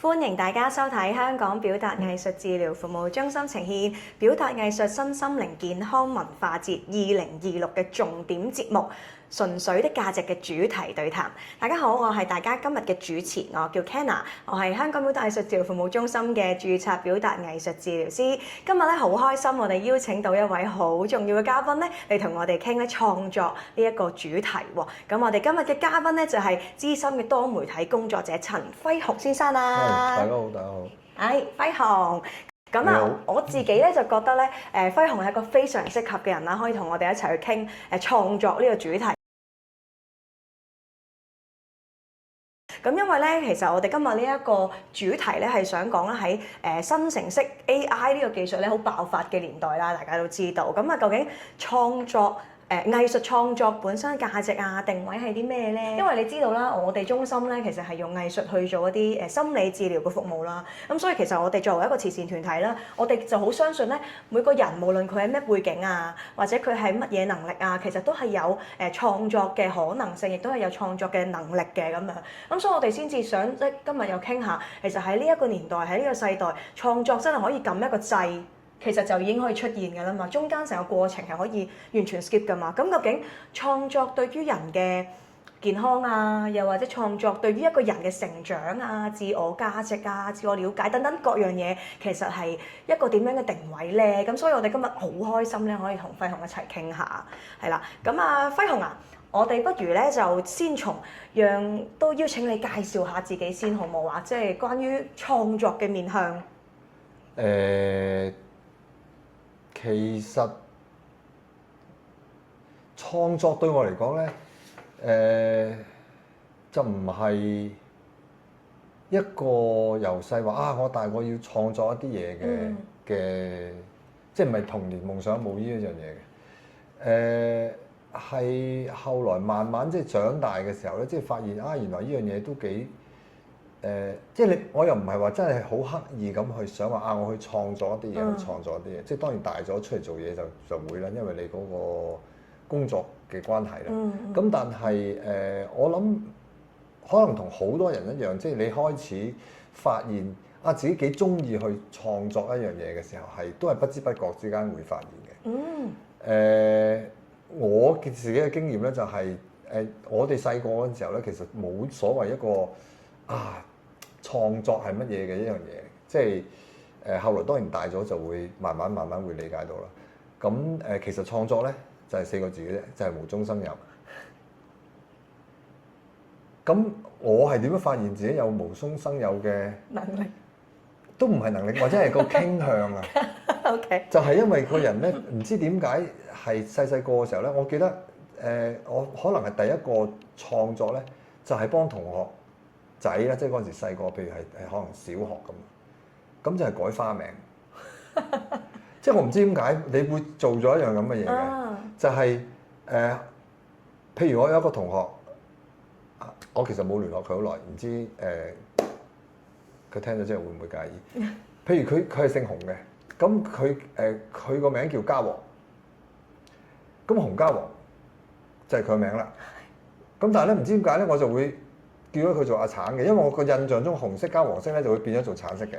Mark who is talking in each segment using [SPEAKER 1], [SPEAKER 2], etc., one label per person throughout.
[SPEAKER 1] 歡迎大家收睇香港表達藝術治療服務中心呈現表達藝術身心靈健康文化節2026嘅重點節目《純粹的價值》嘅主題對談。大家好，我係大家今日嘅主持，我叫 Kenna， 我係香港表達藝術治療服務中心嘅註冊表達藝術治療師。今日咧好開心，我哋邀請到一位好重要嘅嘉賓咧嚟同我哋傾咧創作呢一個主題喎。咁我哋今日嘅嘉賓咧就係資深嘅多媒體工作者陳輝鴻先生啦。
[SPEAKER 2] 大家好，大家好。
[SPEAKER 1] 係輝鴻。咁啊，我自己咧就覺得咧，輝鴻係一個非常適合嘅人啦，可以同我哋一齊去傾創作呢個主題。咁因為咧，其實我哋今日呢一個主題咧係想講咧喺生成式 AI 呢個技術咧好爆發嘅年代啦，大家都知道。咁啊，究竟創作藝術創作本身嘅價值啊定位係啲咩咧？因為你知道啦，我哋中心咧其實係用藝術去做一啲心理治療嘅服務啦。咁所以其實我哋作為一個慈善團體啦，我哋就好相信咧，每個人無論佢係咩背景啊，或者佢係乜嘢能力啊，其實都係有創作嘅可能性，亦都係有創作嘅能力嘅咁樣。咁所以我哋先至想即係今日又傾下，其實喺呢一個年代，喺呢個世代，創作真係可以撳一個掣。其實就已經可以出現㗎啦嘛，中間成個過程係可以完全 skip 㗎嘛。咁究竟創作對於人嘅健康啊，又或者創作對於一個人嘅成長啊、自我價值啊、自我了解等等各樣嘢，其實係一個點樣嘅定位咧？咁所以我哋今日好開心咧，可以同輝鴻一齊傾下，係啦。咁啊，輝鴻啊，我哋不如咧就先從都邀請你介紹下自己先，好唔好啊？即係關於創作嘅面向。
[SPEAKER 2] 其實創作對我嚟講咧，就唔係一個由細話啊，我大個要創作一啲嘢嘅，即係唔係童年夢想冇呢一樣嘢嘅。係後來慢慢即係長大嘅時候咧，即係發現啊，原來呢樣嘢都幾即係我又唔係話真係好刻意咁去想話啊，我去創作一啲嘢，去創作一啲嘢。即係當然大咗出嚟做嘢就會啦，因為你嗰個工作嘅關係啦。咁但係我諗可能同好多人一樣，即係你開始發現啊自己幾中意去創作一樣嘢嘅時候，都係不知不覺之間會發現嘅。我自己嘅經驗咧就係我哋細個嗰陣時候咧，其實冇所謂一個創作係乜嘢嘅一樣嘢，即係後來當然大咗就會慢慢會理解到啦。咁其實創作咧就係4個字嘅啫，就係無中生有。咁我係點樣發現自己有無中生有嘅
[SPEAKER 1] 能力？
[SPEAKER 2] 都唔係能力，或者係個傾向啊。
[SPEAKER 1] OK。就
[SPEAKER 2] 係因為個人咧，唔知點解係細個嘅時候咧，我記得我可能係第一個創作咧，就係幫同學仔啦，即係嗰陣時細個，譬如係可能小學咁就係改花名。即係我唔知點解你會做咗一樣咁嘅嘢嘅，就係譬如我有一個同學，我其實冇聯絡佢好耐，唔知佢聽咗之後會唔會介意？譬如佢係姓洪嘅，咁佢個名叫家王，咁洪家王就係佢個名啦。咁但係咧唔知點解咧，我就會叫咗佢做阿橙嘅，因為我個印象中紅色加黃色咧就會變咗做橙色嘅。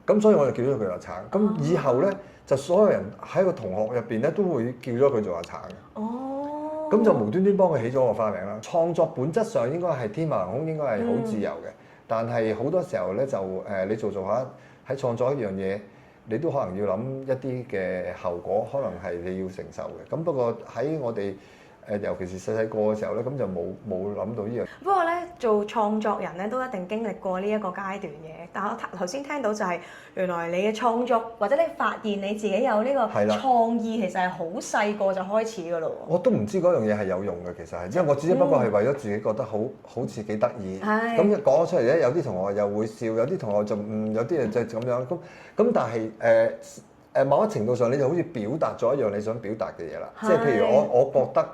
[SPEAKER 2] 咁所以我就叫咗佢阿橙。咁以後咧就所有人喺個同學入邊咧都會叫咗佢做阿橙嘅。咁就無端端幫佢起咗個花名啦。創作本質上應該係天馬行空，應該係好自由嘅。但係好多時候咧就你做下喺創作一樣嘢，你都可能要諗一啲嘅後果，可能係你要承受嘅。咁不過喺我哋尤其是細個嘅時候咧，咁就冇諗到呢樣。
[SPEAKER 1] 不過咧，做創作人咧都一定經歷過呢一個階段嘅。但係我頭先聽到就係原來你嘅創作或者你發現你自己有呢個創意，其實係好細個就開始㗎咯。
[SPEAKER 2] 我都唔知嗰樣嘢係有用嘅，其實係，因為我只不過係為咗自己覺得好似幾得意。咁一講咗出嚟咧，有啲同學又會笑，有啲同學就有啲人就咁樣。咁但係某一程度上你就好似表達咗一樣你想表達嘅嘢啦。即係譬如我覺得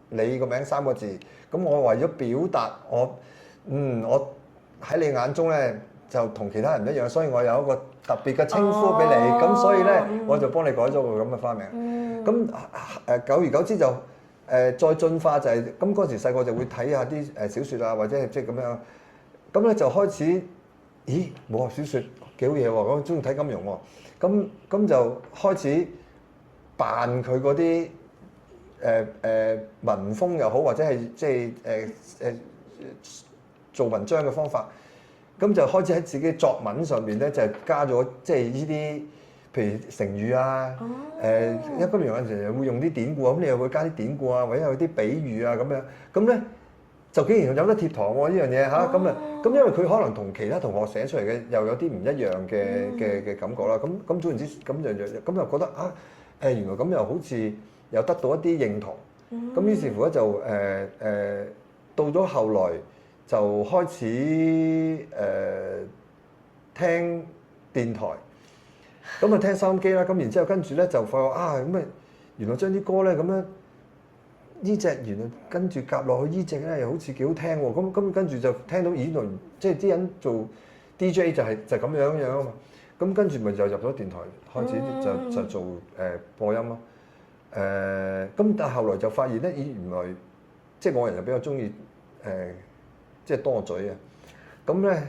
[SPEAKER 2] 你個名3個字，咁我為咗表達我喺你眼中咧就同其他人一樣，所以我有一個特別嘅稱呼俾你，咁所以咧我就幫你改咗個咁嘅花名。咁久而久之就再進化就係咁嗰時細個就會睇下啲小説啊，或者係即係咁樣，咁咧就開始咦武俠小説幾好嘢喎，我中意睇金庸喎，咁就開始扮佢嗰啲文風又好，或者係即係做文章嘅方法，咁就開始喺自己作文上邊咧就加咗即係呢啲。譬如成語啊，一金庸有陣時又會用啲典故啊，咁你又會加啲典故啊，或者有啲比喻啊咁樣，咁咧就竟然有得貼堂喎呢樣嘢嚇，咁因為佢可能同其他同學寫出嚟嘅又有啲唔一樣嘅感覺啦，咁總言之咁又覺得啊原來咁又好似又得到一啲認同，咁於是乎咧就到咗後來就開始聽電台。咁啊聽收音機啦，咁然之後跟住咧就發覺啊咁啊，原來將啲歌咧咁樣呢隻原來跟住夾落去呢隻咧又好似幾好聽喎，咁跟住就聽到原來即係啲人做 DJ 就咁樣啊嘛，咁跟住咪就入咗電台開始就做播音咯，咁但係後來就發現咧，原來即係我人又比較中意即係多嘴啊，咁咧。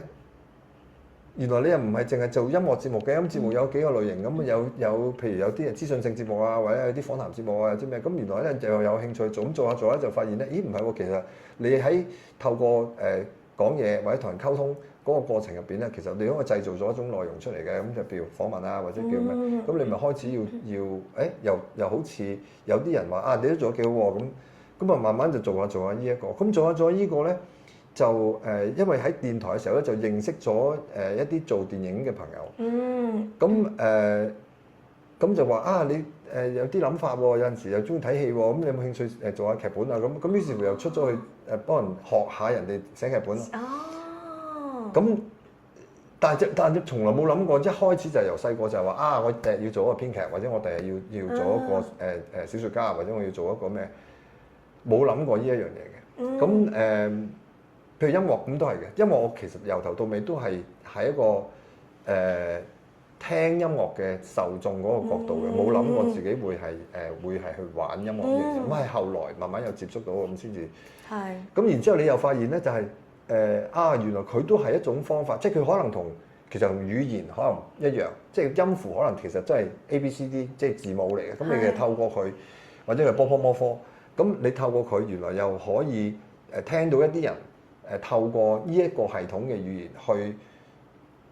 [SPEAKER 2] 原來你又唔係淨係做音樂節目嘅，音樂節目有幾個類型，咁有譬如有啲資訊性節目啊，或者有啲訪談節目啊，有啲咩，咁原來咧就有興趣做下咧就發現咧，咦唔係喎，其實你喺透過講嘢或者同人溝通嗰個過程入邊咧，其實你可以製造咗一種內容出嚟嘅，咁就譬如訪問啊或者叫咩，咁你咪開始要又好似有啲人話啊你都做得幾好喎，咁啊慢慢就做下呢一個，咁做下呢個咧。就因為喺電台嘅時候咧，就認識咗一啲做電影嘅朋友。咁就話啊，你有啲諗法喎，有陣時又中意睇戲喎，咁你有冇興趣做下劇本啊？咁於是乎又出咗去幫人學下人哋寫劇本。咁但係從來冇諗過，一開始就由細個就係話啊，我第日要做一個編劇，或者我第日要做一個小説家，或者我要做一個咩？冇諗過呢一樣嘢嘅。咁譬如音樂咁都係嘅，音樂我其實由頭到尾都係喺一個聽音樂嘅受眾嗰個角度嘅，冇諗過自己會係去玩音樂嘅嘢，咁係後來慢慢又接觸到咁先至。係。咁然之後你又發現咧，就係原來佢都係一種方法，即係佢可能其實同語言可能一樣，即係音符可能其實真係 A B C D 即係字母嚟嘅，咁你其實透過佢或者係波波摩科，咁你透過佢原來又可以聽到一啲人。透過呢一個系統嘅語言去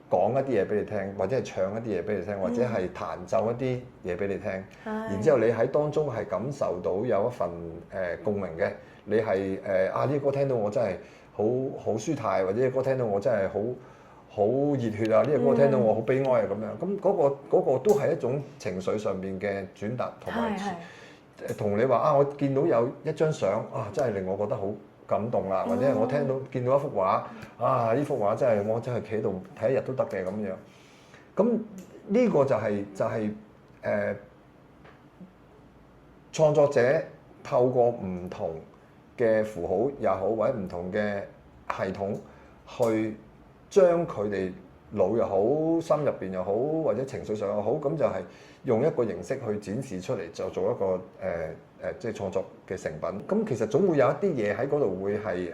[SPEAKER 2] 講一啲嘢俾你聽，或者係唱一啲嘢俾你聽，或者係彈奏一啲嘢俾你聽。然之後你喺當中係感受到有一份共鳴嘅，你係呢啲歌聽到我真係好舒泰，或者啲歌聽到我真係好熱血啊！呢個歌聽到我好悲哀啊咁樣。咁嗰個都係一種情緒上邊嘅轉達，同埋同你話我見到有一張相真係令我覺得好感動啦，或者係我見到一幅畫，呢幅畫我真係企喺度睇一日都得嘅咁樣。咁呢個就係創作者透過唔同嘅符號也好，或者唔同嘅系統去將佢哋腦又好、心入邊又好，或者情緒上又好，咁就係用一個形式去展示出嚟，就做一個即係創作嘅成品。咁其實總會有一啲嘢喺嗰度會係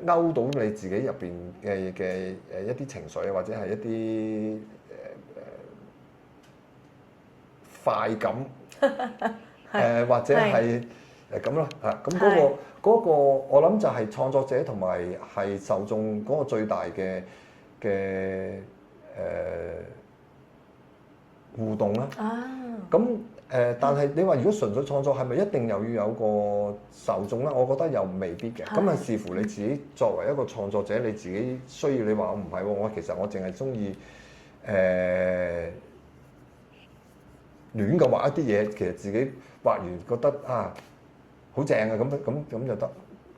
[SPEAKER 2] 勾到你自己入邊嘅一啲情緒，或者係一啲快感，或者係咁咯嚇。咁嗰個我諗就係創作者同埋係受眾嗰個最大嘅互動啦。咁但係你話如果純粹創作係咪一定又要有個受眾咧？我覺得又未必嘅。咁係視乎你自己作為一個創作者，你自己需要。你話我唔係喎，我其實我淨係中意亂咁畫一啲嘢，其實自己畫完覺得好正啊，咁就得。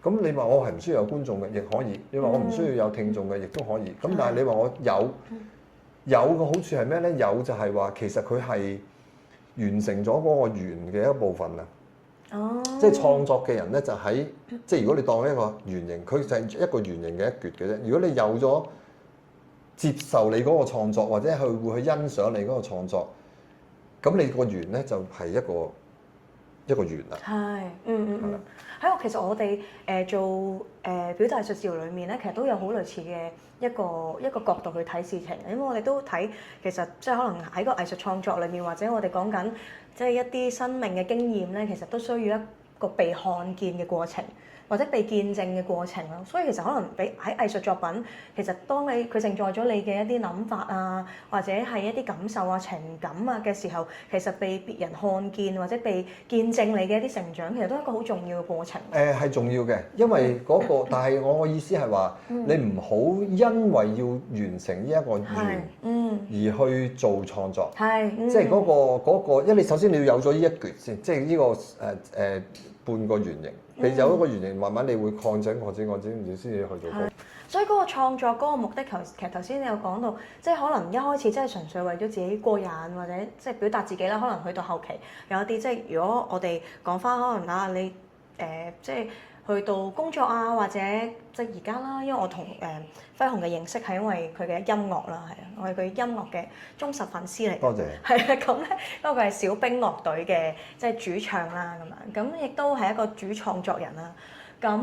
[SPEAKER 2] 咁你話我係唔需要有觀眾嘅，亦可以。你話我唔需要有聽眾嘅，亦都可以。咁但係你話我有個好處係咩咧？有就係話其實佢係完成咗嗰個圓嘅一部分啊！即係創作嘅人咧，就喺即係如果你當一個圓形，佢就係一個圓形嘅一橛嘅啫。如果你有咗接受你嗰個創作，或者佢會去欣賞你嗰個創作，咁你個圓咧就係一個一個圓啦。
[SPEAKER 1] 係，喺其實我哋做表達藝術治療裏面咧，其實都有好類似嘅一個角度去睇事情，因為我哋都睇其實即係可能喺個藝術創作裏面，或者我哋講緊即係一啲生命嘅經驗咧，其實都需要一個被看見嘅過程，或者被見證嘅過程咯。所以其實可能俾喺藝術作品，其實當佢承載咗你嘅一啲諗法啊，或者係一啲感受啊、情感啊嘅時候，其實被別人看見或者被見證你嘅一啲成長，其實都係一個好重要嘅過程。
[SPEAKER 2] 係重要嘅，因為嗰個，但係我嘅意思係話，你唔好因為要完成呢一個圓，而去做創作。即係嗰個，因為你首先你要有咗呢一橛先，即係呢個半個圓形。你有一個圓形，慢慢你會擴展，然先至去做嗰。
[SPEAKER 1] 所以嗰個創作嗰個目的，其實頭先你有講到，即係可能一開始真係純粹為咗自己過癮，或者即係表達自己啦。可能去到後期有一啲即係如果我哋講翻可能啊，你即係去到工作啊，或者即係而家啦，因為我同輝鴻嘅認識係因為佢嘅音樂啦，係啊，我係佢音樂嘅忠實粉絲嚟。
[SPEAKER 2] 多謝。
[SPEAKER 1] 係啊，咁咧，因為佢係小兵樂隊嘅即係主唱啦，咁亦都係一個主創作人啦。咁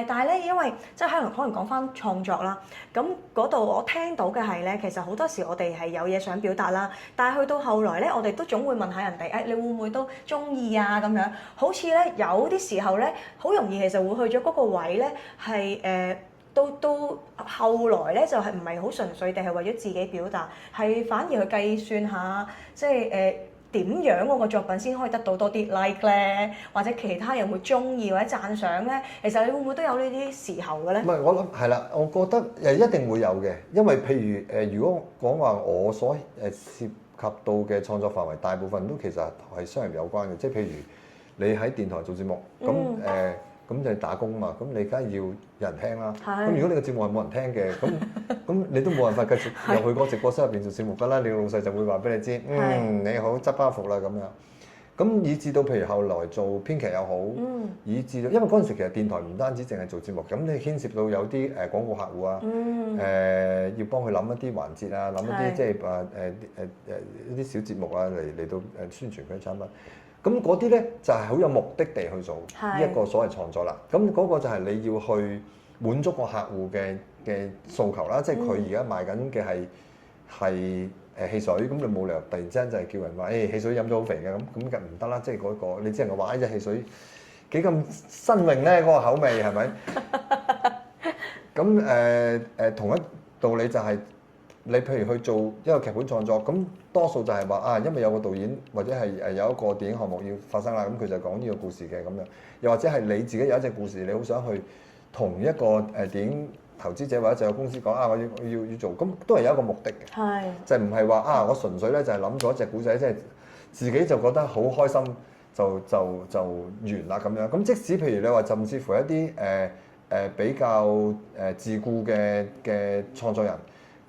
[SPEAKER 1] 但係咧，因為即係可能講翻創作啦，咁嗰度我聽到嘅係咧，其實好多時我哋係有嘢想表達啦，但係去到後來咧，我哋都總會問下人哋，你會唔會都中意啊？咁樣好似咧有啲時候咧，好容易其實會去咗嗰個位咧，係到後來咧就係唔係好純粹地係為咗自己表達，係反而去計算下，即係點樣嗰個作品先可以得到多啲 like 咧，或者其他人會中意或者讚賞咧？其實你會唔會都有呢啲時候嘅咧？
[SPEAKER 2] 唔係，我諗係啦，我覺得一定會有嘅，因為譬如如果講話我所涉及到嘅創作範圍，大部分都其實係商業有關嘅，即係譬如你喺電台做節目，咁就係打工嘛，咁你梗係要有人聽啦。咁如果你個節目係冇人聽嘅，咁你都冇辦法繼續入去個直播室入邊做節目㗎啦。你個老細就會話俾你知，你好執包袱啦咁樣。咁以至到譬如後來做編劇又好，以至到因為嗰陣時其實電台唔單止淨係做節目，咁你牽涉到有啲廣告客戶啊，要幫佢諗一啲環節啊，諗一啲即係一啲小節目啊嚟到宣傳佢嘅產品。咁嗰啲咧就係好有目的地去做呢一個所謂創作啦。咁嗰個就係你要去滿足個客戶嘅訴求啦。即係佢而家賣緊嘅係汽水，咁你冇理由突然之間就係叫人話汽水飲咗好肥嘅，咁梗唔得啦。即係嗰個你只能夠話呢隻汽水幾咁新穎咧，嗰個口味係咪？咁同一道理就係。你譬如去做一個劇本創作，咁多數就係話因為有個導演或者係有一個電影項目要發生啦，咁佢就講呢個故事嘅咁樣，又或者係你自己有一隻故事，你好想去同一個電影投資者或者製作公司講我要做，咁都係有一個目的嘅，就唔係話我純粹咧就係諗咗一隻故仔，即係自己就覺得好開心就完啦咁樣。咁即使譬如你話甚至乎一啲比較自顧嘅創作人。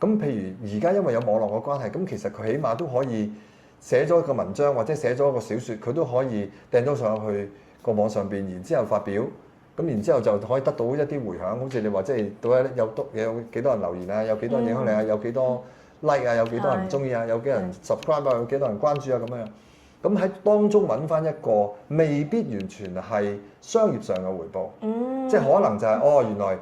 [SPEAKER 2] 咁譬如而家因為有網絡嘅關係，咁其實佢起碼都可以寫咗一個文章或者寫咗一個小説，佢都可以掟咗上去個網上邊，然之後發表，咁然之後就可以得到一啲迴響。好似你話即係到底有幾多人留言啊，有幾多人影響你啊，有幾多 like 啊，有幾多人唔中意啊，有幾多人 subscribe 啊，有幾多人關注啊咁樣。咁喺當中揾翻一個未必完全係商業上嘅回報，即係可能就係原來。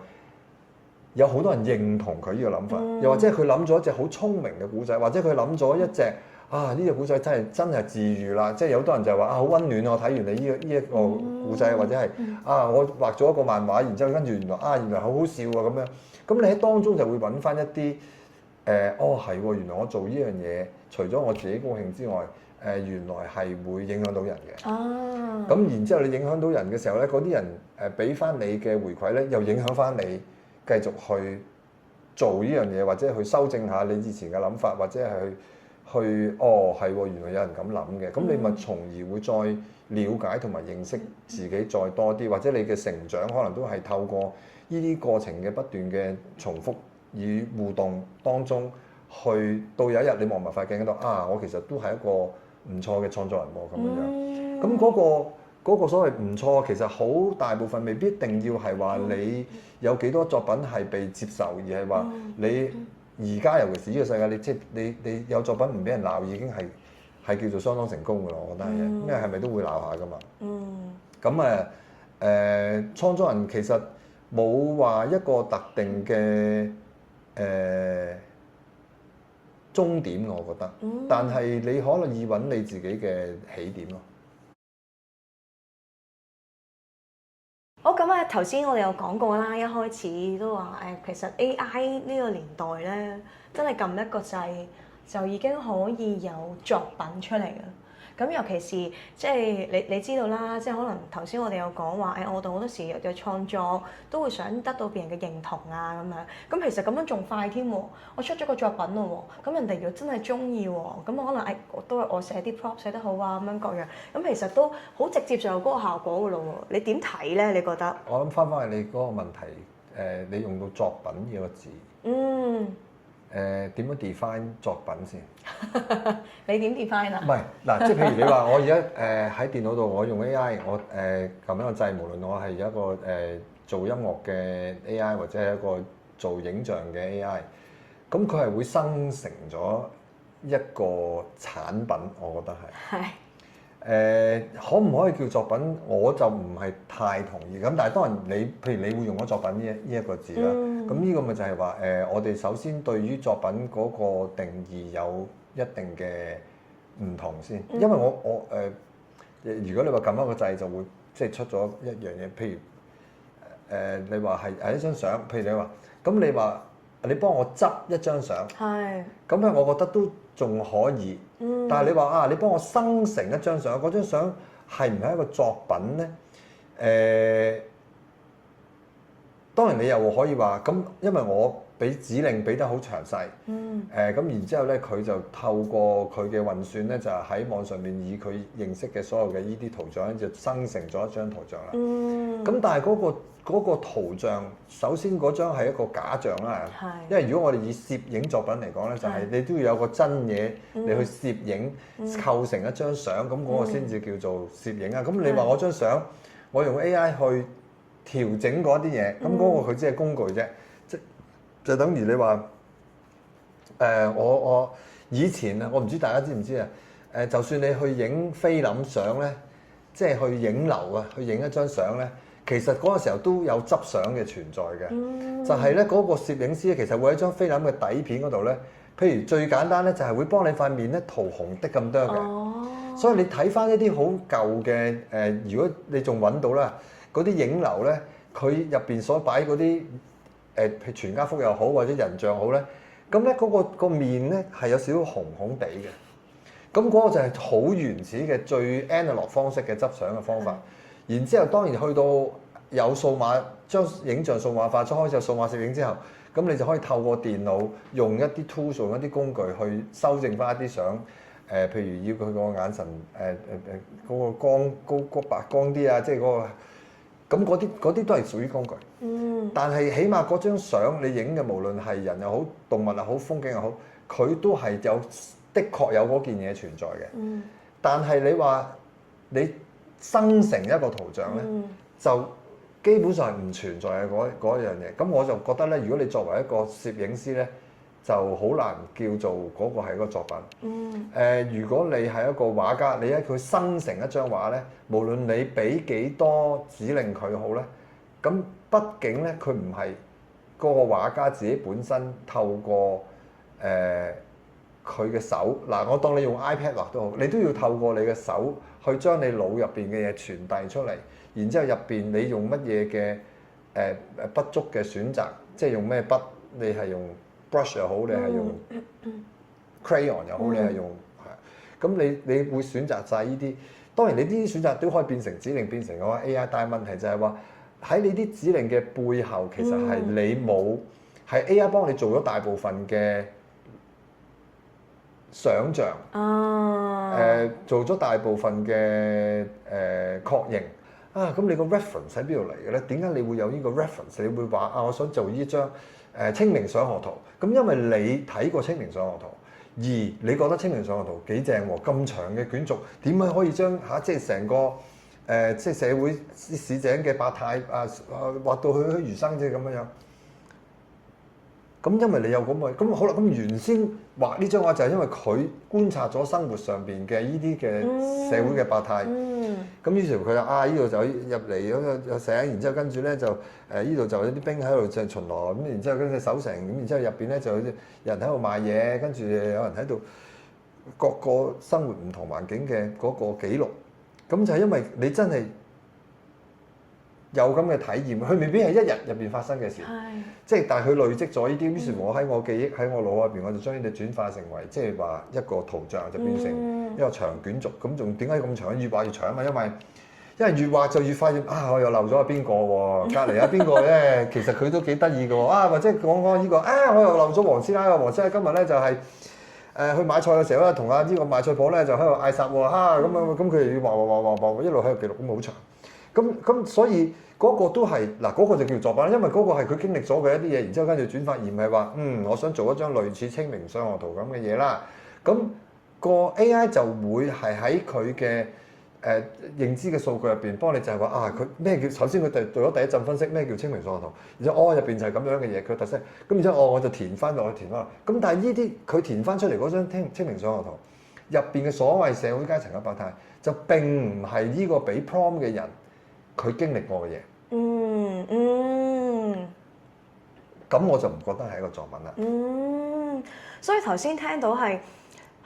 [SPEAKER 2] 有好多人認同佢呢個諗法，又或者佢諗咗一隻好聰明嘅古仔，或者佢諗咗一隻呢隻古仔真係治愈啦，即係有好多人就係話好溫暖，我睇完你呢一個古仔，或者係我畫咗一個漫畫，然之後跟住原來好好笑啊咁樣，咁你喺當中就會揾翻一啲係喎，原來我做呢樣嘢，除咗我自己高興之外，原來係會影響到人嘅。咁然之後你影響到人嘅時候咧，嗰啲人俾翻你嘅回饋咧，又影響翻你。繼續去做呢樣嘢，或者去修正下你以前嘅諗法，或者係去係喎，原來有人咁諗嘅，咁你咪從而會再了解同埋認識自己再多啲，或者你嘅成長可能都係透過呢啲過程嘅不斷嘅重複與互動當中，去到有一日你望埋塊鏡度我其實都係一個唔錯嘅創作人喎咁樣，咁嗰個所謂唔錯，其實好大部分未必一定要係話你有幾多作品係被接受，而係話你而家尤其是呢個世界，你有作品唔俾人鬧已經係係叫做相當成功㗎咯，我覺得係，因為係咪都會鬧下㗎嘛。咁創作人其實冇話一個特定嘅終點，我覺得，但係你可能要揾你自己嘅起點咯。
[SPEAKER 1] 好，咁啊，頭先我哋有講過啦，一開始都話其實 AI 呢個年代咧，真係撳一個掣就已經可以有作品出嚟啦。咁尤其是即係你知道啦，即係可能頭先我哋有講話，我哋好多時嘅創作都會想得到別人嘅認同啊咁樣。咁其實咁樣仲快添喎，我出咗個作品咯喎，咁人哋如果真係中意喎，咁可能都係我寫啲 prop 寫得好啊咁樣各樣，咁其實都好直接就有嗰個效果噶咯喎。你點睇咧？你覺得？
[SPEAKER 2] 我諗翻去你嗰個問題，你用到作品呢個字，點樣 define 作品先？
[SPEAKER 1] 你點 define 啊？
[SPEAKER 2] 唔係嗱，即係譬如你話我而家喺電腦度，我用 AI，我撳一個掣，無論我係一個做音樂嘅 AI 或者係一個做影像嘅 AI，咁佢係會生成咗一個產品，我覺得係。係。可唔可以叫作品？我就唔係太同意。咁但係當然譬如你會用咗作品呢一個字啦。咁呢個咪就係話我哋首先對於作品嗰個定義有一定嘅唔同先。因為我如果你話撳一個掣就會即係出咗一樣嘢，譬如你話係一張相，譬如你話咁你話你幫我執一張相，係咁咧，我覺得都仲可以。但係你話你幫我生成一張相，嗰張相係唔係一個作品咧？當然你又可以話咁，因為我俾指令俾得好詳細，咁然之後咧，佢就透過佢嘅運算咧，就喺網上面以佢認識嘅所有嘅依啲圖像，就生成咗一張圖像啦。咁但係嗰個圖像，首先嗰張係一個假象啦，因為如果我哋以攝影作品嚟講咧，就係你都要有個真嘢你去攝影構成一張相，咁嗰個先至叫做攝影啊。咁你話我張相，我用 AI 去調整嗰啲嘢，咁嗰個佢只係工具啫，就等於你話我以前啊，我唔知大家知唔知啊？就算你去影菲林相咧，即係去影樓啊，去影一張相咧，其實嗰個時候都有執相嘅存在嘅，就係咧嗰個攝影師咧，其實會喺張菲林嘅底片嗰度咧，譬如最簡單咧，就係會幫你塊面咧塗紅的咁多嘅，所以你睇翻一啲好舊嘅如果你仲揾到啦，嗰啲影樓咧，佢入邊所擺嗰啲譬如全家福又好或者人像好咧，咁咧嗰個面咧係有少少紅紅地嘅，咁嗰個就係好原始嘅最 analog 方式嘅執相嘅方法。然之後當然去到有數碼將影像數碼化，開始有數碼攝影之後，咁你就可以透過電腦用一啲 tools 用一啲工具去修正翻一啲相，譬如要佢個眼神嗰個光高白光啲啊，即係嗰個。咁嗰啲都係屬於工具，但係起碼嗰張相你影嘅，無論係人又好、動物又好、風景又好，佢都係的確有嗰件嘢存在嘅。但係你話你生成一個圖像咧，就基本上係唔存在嘅嗰樣嘢。咁我就覺得咧，如果你作為一個攝影師咧，就好難叫做嗰個係一個作品。如果你係一個畫家，你喺佢生成一張畫咧，無論你俾幾多指令佢好咧，咁畢竟咧佢唔係嗰個畫家自己本身透過佢嘅手嗱，我當你用 iPad 畫都好，你都要透過你嘅手去將你腦入邊嘅嘢傳遞出嚟，然之後入邊你用乜嘢嘅筆觸嘅選擇，即係用咩筆，你係用 brush 又好，你係用 crayon 又好，你係用咁你會選擇晒呢啲。當然你呢啲選擇都可以變成指令，變成嘅話 AI， 但係問題就係話喺你啲指令嘅背後，其實係你冇係 AI 幫你做咗大部分嘅想像，做咗大部分嘅確認啊。咁你個 reference 喺邊度嚟嘅咧？點解你會有呢個 reference？你會話啊，我想做呢張清明上河圖。咁因為你睇過清明上河圖，而你覺得清明上河圖幾正喎？咁長嘅卷軸，點解可以將即係成個即係社會市井嘅百態畫到栩栩如生啫咁樣？咁因為你有咁好啦，咁原先畫呢張畫就係因為佢觀察咗生活上邊嘅呢啲嘅社會嘅百態。咁於是佢就呢度就入嚟咁有醒，然之後跟住咧就呢度就有啲兵喺度就巡邏，咁然之後跟住守城，咁然之後入邊咧就有人喺度賣嘢，跟住有人喺度各個生活唔同環境嘅嗰個記錄。咁就係因為你真係有咁嘅體驗，佢未必係一日入邊發生嘅事，即係但係佢累積咗呢啲，於是我喺我記憶喺我腦入邊，我就將呢啲轉化成為即係話一個圖像，就變成一個長卷軸。咁仲點解咁長？越畫越長啊！因為越畫就越發現我又漏咗邊個喎，隔離邊個咧，其實佢都幾得意嘅喎，或者講呢個我又漏咗黃師奶，黃師奶今日咧就係去買菜嘅時候咧，同呢個賣菜婆咧就喺度嗌霎喎，咁佢哋要畫一路喺度記錄，咁好長。咁所以嗰個都係嗰個就叫作品，因為嗰個係佢經歷咗嘅一啲嘢，然之後跟住轉發，而唔係話我想做一張類似清明上河圖咁嘅嘢啦。咁個 AI 就會係喺佢嘅認知嘅數據入邊幫你就係話佢咩叫，首先佢做咗第一陣分析咩叫清明上河圖，然之後入邊就係咁樣嘅嘢，佢特色。咁然之後我就填翻落去填翻。咁但係呢啲佢填翻出嚟嗰張清明上河圖入邊嘅所謂社會階層嘅百態，就並唔係呢個俾 prompt 嘅人佢經歷過嘅嘢。咁我就唔覺得係一個作品啦。
[SPEAKER 1] 所以頭先聽到係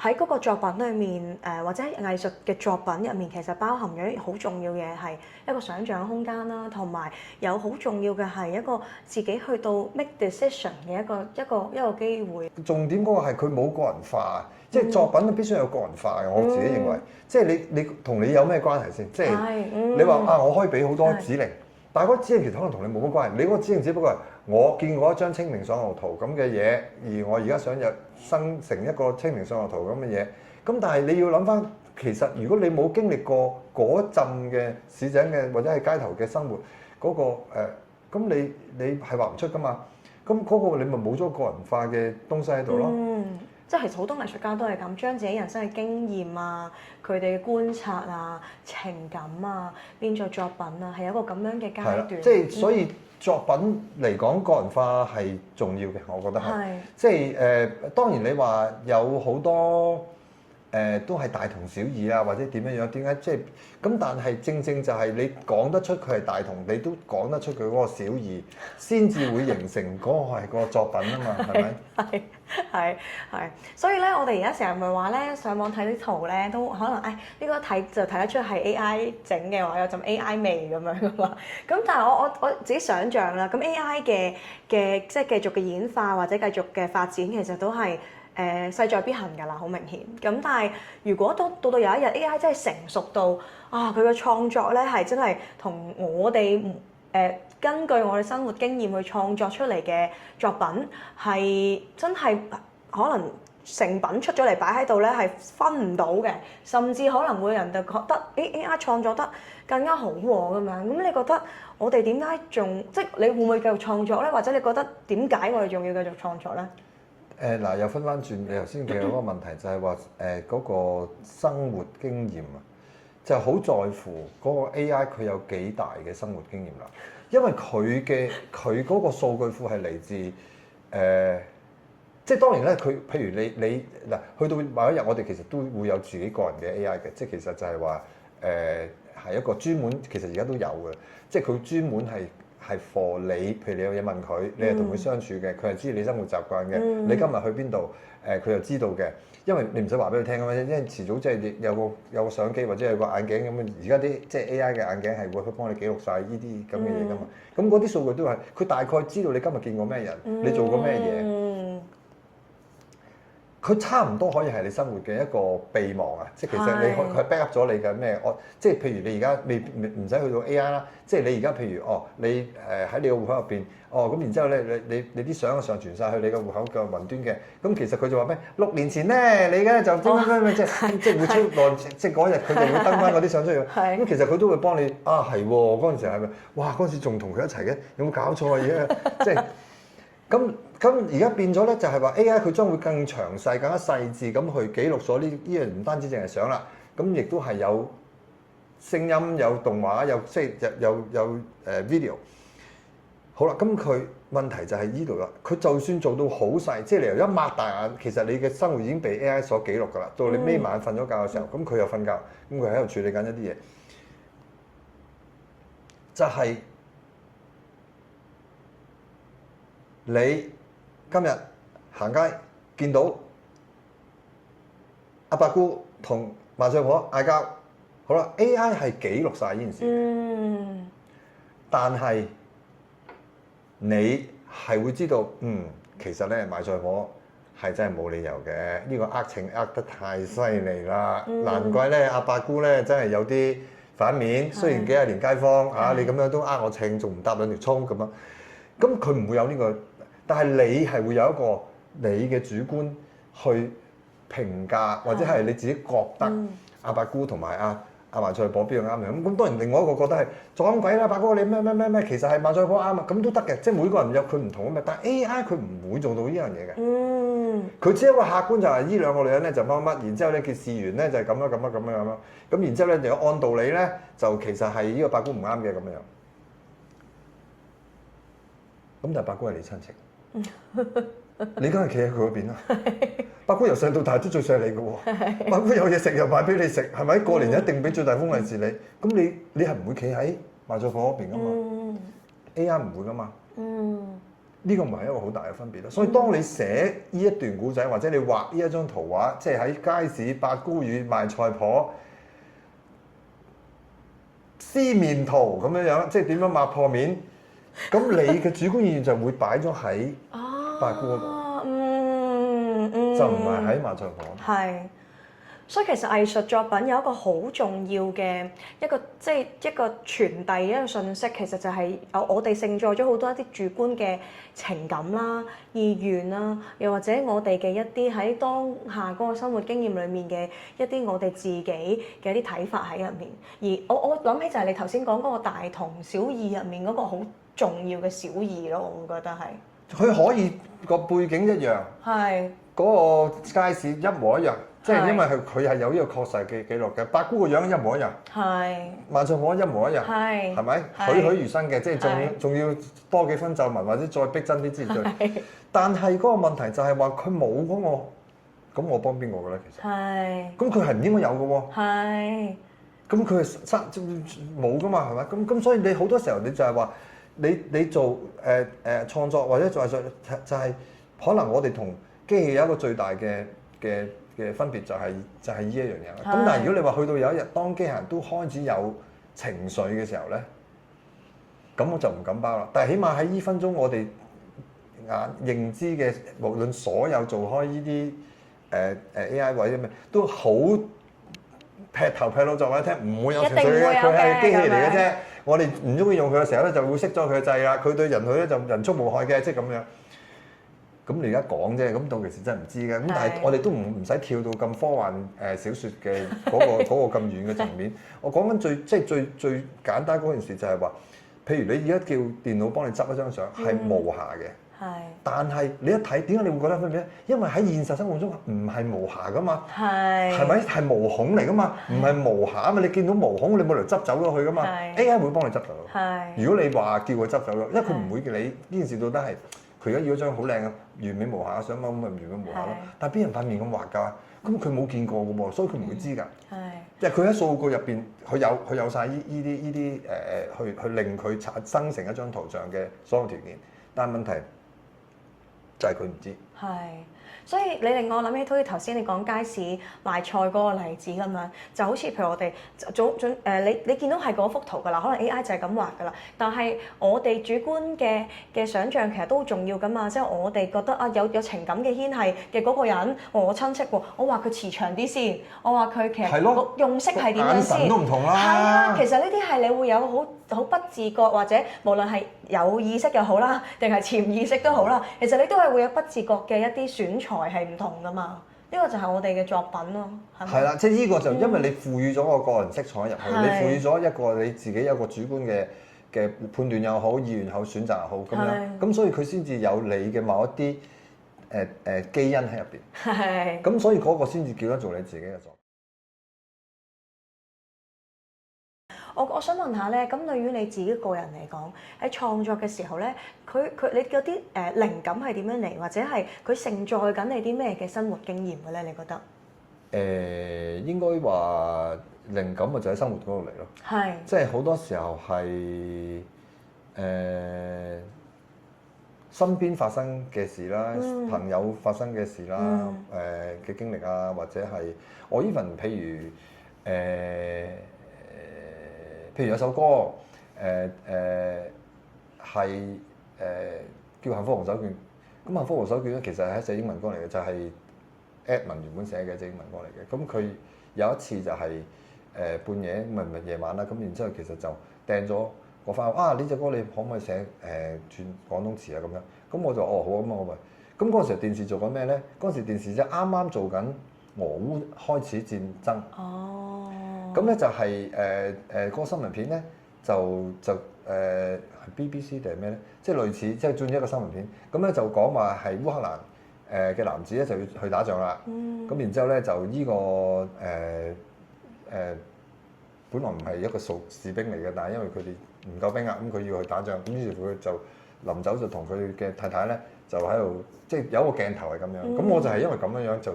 [SPEAKER 1] 喺嗰個作品裏面，或者藝術嘅作品入面，其實包含咗好重要嘅係一個想像空間啦，同埋有好重要嘅係一個自己去到 make decision 嘅一個機會。
[SPEAKER 2] 重點嗰個係佢冇個人化，即係作品必須有個人化嘅。我自己認為，即係你同你有咩關係先？即係你話我可以俾好多指令，但係嗰指令其實可能同你冇乜關係。你嗰個指令只不過係我見過一張清明上河圖咁嘅嘢，而我而家想生成一個清明上河圖咁嘅嘢。咁但係你要諗翻，其實如果你冇經歷過嗰陣嘅市井嘅或者係街頭嘅生活嗰個咁你係畫唔出噶嘛？咁嗰個你咪冇咗個人化嘅東西喺度咯。
[SPEAKER 1] 即係其實好多藝術家都係咁，將自己人生嘅經驗啊、佢哋嘅觀察啊、情感啊變作作品啊，係有一個咁樣嘅階段。
[SPEAKER 2] 即係所以作品嚟講，個人化係重要嘅，我覺得係。即係當然你話有好多都係大同小異啊，或者點樣樣？點解即係咁？但係正正就係你講得出佢係大同，你都講得出佢嗰個小異，先至會形成嗰個係個作品啊嘛，係咪？
[SPEAKER 1] 係，所以咧，我哋而家成日咪話咧，上網睇啲圖咧，都可能呢個睇就睇得出係 AI 整嘅話，有陣 AI 味咁樣噶嘛。咁但係我自己想像啦，咁 AI 嘅即係繼續嘅演化或者繼續嘅發展，其實都係勢在必行㗎啦，好明顯。咁但係如果到有一日 AI 真係成熟到佢嘅創作咧係真係同我哋根據我哋生活經驗去創作出嚟嘅作品係真係可能成品出咗嚟擺喺度咧係分唔到嘅，甚至可能會人哋覺得AI 創作得更加好喎咁樣。咁你覺得我哋點解仲即係你會唔會繼續創作咧？或者你覺得點解我哋仲要繼續創作咧？
[SPEAKER 2] 又分翻轉，你頭先嘅嗰個問題就係話嗰個生活經驗啊，就好在乎嗰個 AI 佢有幾大嘅生活經驗啦。因為佢嗰個數據庫係嚟自即係當然咧，佢譬如你嗱，去到某一日，我哋其實都會有自己個人嘅 AI 嘅，即係其實就係話係一個專門，其實而家都有嘅，即係佢專門係 for 你，譬如你有嘢問佢，你係同佢相處嘅，佢係知你生活習慣嘅，你今日去邊度，佢又知道嘅，因為你唔使話俾佢聽㗎嘛，因為遲早即係有個相機或者有個眼鏡咁樣，而家啲即係 AI 嘅眼鏡係會幫你記錄晒呢啲咁嘅嘢㗎嘛，咁嗰啲數據都係佢大概知道你今日見過咩人，你做過咩嘢。佢差唔多可以係你生活嘅一個備忘啊！即係其實佢 back up 咗你嘅咩？即係譬如你而家唔使去到 AI 啦，即係你而家譬如你喺你個戶口入邊，咁然之後咧你啲相上傳晒去你個戶口嘅雲端嘅，咁其實佢就話咩？6年前咧，你咧就咩即係會出來，即係嗰日佢就會登翻嗰啲相出去。咁其實佢都會幫你係喎，嗰陣時係咪？哇！嗰陣時仲同佢一齊嘅，有冇搞錯啊？而家即係。咁而家變咗咧，就係話 AI 佢將會更詳細、更加細緻咁去記錄咗呢樣，唔單止淨係相啦，咁亦都係有聲音、有動畫、有即係有video。好啦，咁佢問題就係呢度啦。佢就算做到好細，即係你由一擘大眼，其實你嘅生活已經被 AI 所記錄㗎啦。到你眯埋眼瞓咗覺嘅時候，咁佢又瞓覺，咁佢喺度處理緊一啲嘢，就係你今日行街見到阿伯姑同麻雀婆嗌交，好啦，AI 係記錄晒呢件事，但係你係會知道，其實咧麻雀婆係真係冇理由嘅，呢個呃情呃得太犀利啦，難怪咧阿伯姑咧真係有啲反面，雖然幾廿年街坊啊，你咁樣都呃我情，仲唔搭兩條葱咁樣，咁佢唔會有呢個，但係你係會有一個你嘅主觀去評價，或者係你自己覺得阿伯姑同埋阿麻雀婆邊個啱嘅？咁當然另外一個覺得係撞鬼啦，伯哥你咩，其實係麻雀婆啱啊，咁都得嘅，即係每個人有佢唔同啊嘛。但係 AI 佢唔會做到呢樣嘢嘅，佢只係一個客觀就係呢兩個女人咧就乜乜，然之後咧佢試完咧就係咁啦，咁然之後咧就按道理咧就其實係呢個伯姑唔啱嘅咁樣。咁但係伯姑係你親戚。你梗係企喺佢嗰邊啦，伯姑由細到大都最錫你嘅喎，伯姑有嘢食又買俾你食，係咪？過年一定俾最大封利是你，咁你係唔會企喺麻雀婆嗰邊噶嘛？AI 唔會噶嘛？呢個唔係一個好大嘅分別咯。所以當你寫呢一段古仔，或者你畫呢一張圖畫，即係喺街市伯姑與賣菜婆撕面圖咁樣，即係點樣抹破面，咁你嘅主觀意願就會擺咗喺伯姑嗰度，就唔係喺麻雀婆。
[SPEAKER 1] 係，所以其實藝術作品有一個好重要嘅一個，即係一個傳遞一個信息，其實就係我哋承載咗好多一啲主觀嘅情感啦、意願啦，又或者我哋嘅一啲喺當下嗰個生活經驗裡面嘅一啲我哋自己嘅一啲睇法喺入面。而我諗起就係你頭先講嗰個大同小異入面嗰個好重要嘅小異咯，我會覺得係。佢
[SPEAKER 2] 可以個背景一樣，
[SPEAKER 1] 係
[SPEAKER 2] 嗰個街市一模一樣，即係因為佢係有呢個確實嘅記錄嘅。伯姑個樣一模一樣，
[SPEAKER 1] 係
[SPEAKER 2] 麻雀婆一模一樣，係咪？栩栩如生嘅，即係仲要多幾分皺紋或者再逼真啲之類。但係嗰個問題就係話佢冇嗰個，咁我幫邊個嘅咧？其實係，咁佢係唔應該有嘅喎。係，咁佢係冇噶嘛，係咪？咁所以你好多時候你就係話。你做創作或者做藝術就係可能我哋同機器有一個最大嘅分別就係呢一樣嘢。咁但係如果你話去到有一日當機械人都開始有情緒嘅時候咧，咁我就唔敢包啦。但係起碼喺呢分鐘我哋認知嘅無論所有做開呢啲AI 或者咩都好劈頭劈腦就話你聽，唔會有情緒嘅，佢係機器嚟嘅啫。我哋唔中意用佢嘅時候咧，就會熄咗佢嘅掣啦。佢對人類咧就人畜無害嘅，即係咁樣。咁你而家講啫，咁到其實真係唔知嘅。咁但係我哋都唔使跳到咁科幻小説嘅嗰個咁遠嘅層面。我講緊最簡單嗰件事就係話，譬如你而家叫電腦幫你執一張相係無瑕嘅。但係你一睇，點解你會覺得分別咧？因為喺現實生活中唔係無瑕噶嘛，係咪？係毛孔嚟噶嘛，唔係無瑕啊嘛。你見到毛孔，你冇理由執走咗佢噶嘛。AI 會幫你執走。如果你話叫佢執走咗，因為佢唔會叫你呢件事到底係佢而家要一張好靚嘅完美無瑕嘅相，咁咪完美無瑕咯。但係邊人塊面咁滑㗎？咁佢冇見過嘅喎，所以佢唔會知㗎。即係佢喺數據入邊，佢有晒呢啲去令佢生成一張圖像嘅所有條件，但係問題就係佢唔知。係，
[SPEAKER 1] 所以你令我諗起好似頭先你講街市賣菜嗰個例子咁樣，就好似譬如我哋你見到係嗰幅圖㗎啦，可能 AI 就係咁畫㗎啦。但係我哋主觀嘅想像其實都好重要㗎嘛，即係我哋覺得啊有情感嘅牽係嘅嗰個人，我親戚喎，我話佢慈祥啲先，我話佢其實個用色係點樣先，
[SPEAKER 2] 眼神都唔同啦。
[SPEAKER 1] 係啊，其實呢啲係你會有好不自覺，或者無論係有意識又好啦，定係潛意識都好啦，其實你都係會有不自覺嘅一啲選材係唔同噶嘛。呢個就係我哋嘅作品咯，係咪？
[SPEAKER 2] 係啦，即係呢個就因為你賦予咗個人色彩入去，你賦予咗一個你自己有個主觀嘅判斷又好、意願又好、選擇又好咁樣，咁所以佢先至有你嘅某一啲基因喺入邊。係。咁所以嗰個先至叫得做你自己嘅作品。
[SPEAKER 1] 我想問下咧，咁對於你自己個人嚟講，喺創作嘅時候咧，你嗰啲靈感係點樣嚟，或者係佢承載緊你啲咩嘅生活經驗嘅咧？你覺得？
[SPEAKER 2] 應該話靈感咪就喺生活嗰度嚟咯。
[SPEAKER 1] 係。
[SPEAKER 2] 即係好多時候係身邊發生嘅事啦，朋友發生嘅事啦，嘅經歷啊，或者係我 even 譬如有首歌係叫《幸福紅手卷》，咁《幸福紅手卷》咧其實係一隻英文歌嚟嘅，就係 Edmond 原本寫嘅一隻英文歌嚟嘅。咁佢有一次就係半夜唔係夜晚啦，咁然之後其實就掟咗我翻呢隻歌你可唔可以寫轉廣東詞啊咁樣？咁我就好啊嘛，我咪咁嗰陣時電視做緊咩咧？嗰陣時電視就啱啱做緊俄烏開始戰爭。哦。咁咧就係嗰個新聞片咧就係 BBC 定係咩咧？即係類似即係轉咗一個新聞片。咁咧就講話係烏克蘭嘅男子咧就要去打仗啦。咁然之後咧就呢個本來唔係一個士兵嚟嘅，但係因為佢哋唔夠兵啊，咁佢要去打仗，咁於是佢就臨走就同佢嘅太太咧就喺度，即係有一個鏡頭係咁樣。咁我就係因為咁樣樣就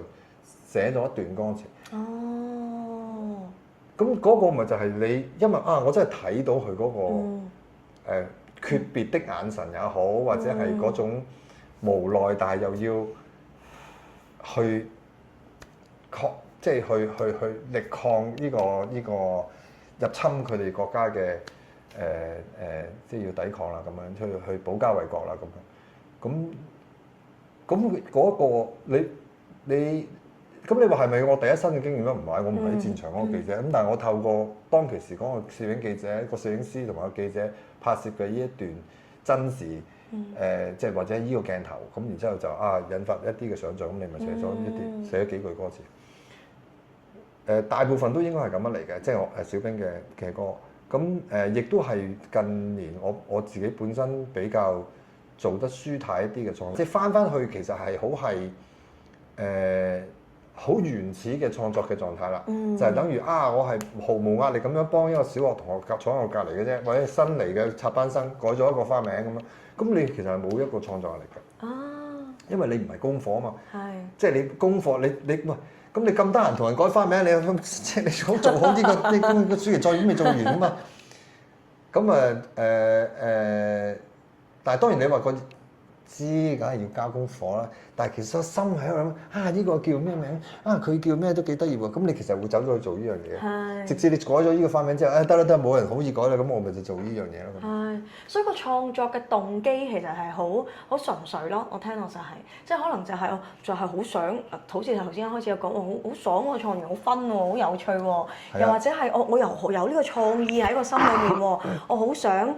[SPEAKER 2] 寫咗一段歌詞。哦。咁嗰個咪就係你，因為我真係睇到佢嗰個訣別的眼神也好，或者係嗰種無奈，但係又要去即係去力抗呢個入侵佢哋國家嘅即係要抵抗啦，咁樣去保家衛國啦，咁嗰個你話係咪我第一身嘅經驗咧？唔係，我唔係喺戰場嗰個記者，咁但係我透過當其時嗰個攝影記者、個攝影師同埋個記者拍攝嘅呢一段真事，即係或者呢個鏡頭，咁然之後就引發一啲嘅想像，咁你咪寫咗幾句歌詞。大部分都應該係咁樣嚟嘅，即係我小兵嘅歌。咁亦都係近年我自己本身比較做得舒泰一啲嘅創作，即係翻去其實係好原始嘅創作嘅狀態啦。就係等於我係毫無壓力咁樣幫一個小學同學坐喺我隔離嘅啫，或者新嚟嘅插班生改咗一個花名咁樣，咁你其實係冇一個創作壓力嘅。因為你唔係功課啊嘛。係。即係你功課你喂。咁你咁得閒同人改花名，即係你好做好呢個暑期作業未做完啊嘛。咁但係當然你話知梗係要交功課啦。但係其實心喺度諗呢個叫咩名？佢叫咩都幾得意喎。咁你其實會走咗去做呢樣嘢。係。直至你改咗呢個花名之後，得啦，冇人好易改啦，咁我咪就做呢樣嘢咯。
[SPEAKER 1] 係。所以個創作嘅動機其實係好純粹咯。我聽落就係，即係可能就係好想，好似頭先一開始有講，好爽喎，創完好分喎，好有趣喎。又或者係我又有呢個創意喺個心裏面喎，我好想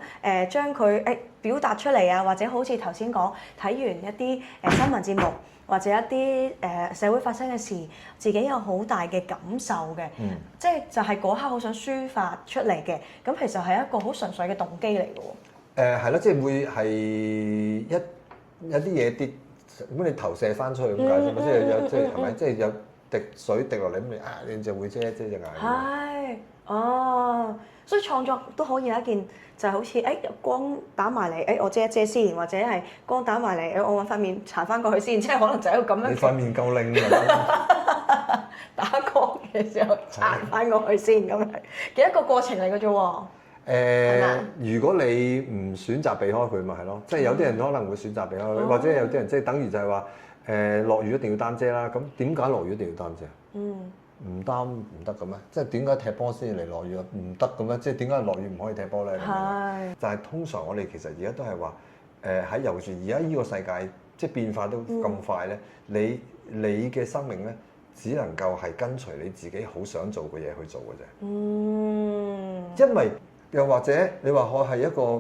[SPEAKER 1] 將佢表達出嚟啊，或者好似頭先講睇完一啲新聞節目，或者一啲社會發生嘅事，自己有好大嘅感受嘅，即係就係嗰刻好想抒發出嚟嘅，咁其實係一個好純粹嘅動機嚟嘅喎。係
[SPEAKER 2] 咯，即係會係有啲嘢跌，咁你投射翻出去咁解啫嘛，即係係咪？即係有滴水滴落嚟咁你就會遮隻眼。
[SPEAKER 1] 係，所以創作都可以有一件。就係好似光打埋嚟，我遮一遮先，或者係光打埋嚟，我揾塊面搽翻過去先，即係可能就係一個咁樣。
[SPEAKER 2] 你塊面夠靚㗎啦！
[SPEAKER 1] 打光嘅時候搽翻過去先，咁係嘅一個過程嚟嘅啫喎。
[SPEAKER 2] 如果你唔選擇避開佢，咪係咯。即係有啲人可能會選擇避開佢，或者有啲人即係等於就係話落雨一定要擔遮啦。咁點解落雨一定要擔遮？唔擔唔得嘅咩？即係點解踢波先嚟落雨啊？唔得嘅咩？即係點解落雨唔可以踢波咧？係。就係通常我哋其實而家都係話喺尤其是而家呢個世界即係變化都咁快咧，你嘅生命咧只能夠係跟隨你自己好想做嘅嘢去做嘅啫。因為又或者你話我係一個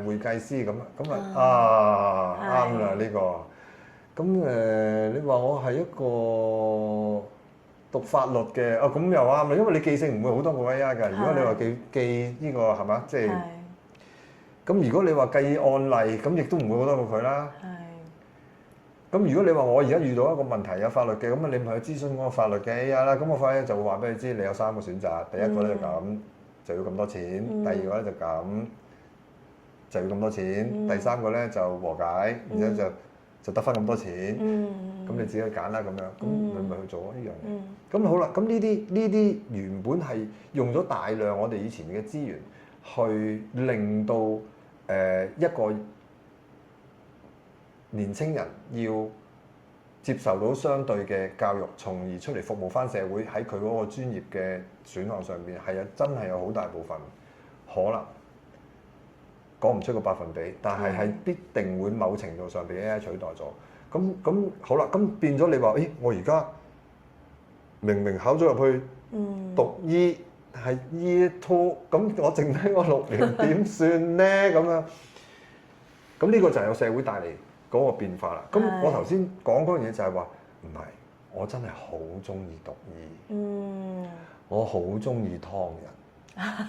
[SPEAKER 2] 會計師咁啱啦呢個。咁你話我係一個讀法律嘅咁又啱啦，因為你記性唔會好多個 AI 㗎。如果你話記呢個係嘛，即係咁。如果你話計案例，咁亦都唔會好多過佢啦。咁如果你話我而家遇到一個問題有法律嘅，咁你咪去諮詢嗰個法律嘅 AI 啦。咁我法律就會話俾你知，你有3個選擇。第一個咧就咁，就要咁多錢，第二個咧就要咁多錢，第三個咧就和解，然之後就得翻咁多錢，咁你自己去揀啦咁樣，咁你咪去做咯呢樣嘢。咁好啦，咁呢啲原本係用咗大量我哋以前嘅資源去令到一個年青人要接受到相對嘅教育，從而出嚟服務翻社會，喺佢嗰個專業嘅選項上邊係真係有好大部分可能講唔出個百分比，但係必定會某程度上被 AI 取代咗。咁好啦，咁變咗你話，誒我而家明明考咗入去讀醫係 Year 2，咁我剩低我6年點算咧？咁樣，咁呢個就係有社會帶嚟嗰個變化啦。咁我頭先講嗰樣嘢就係話，唔係，我真係好中意讀醫，我好中意劏人，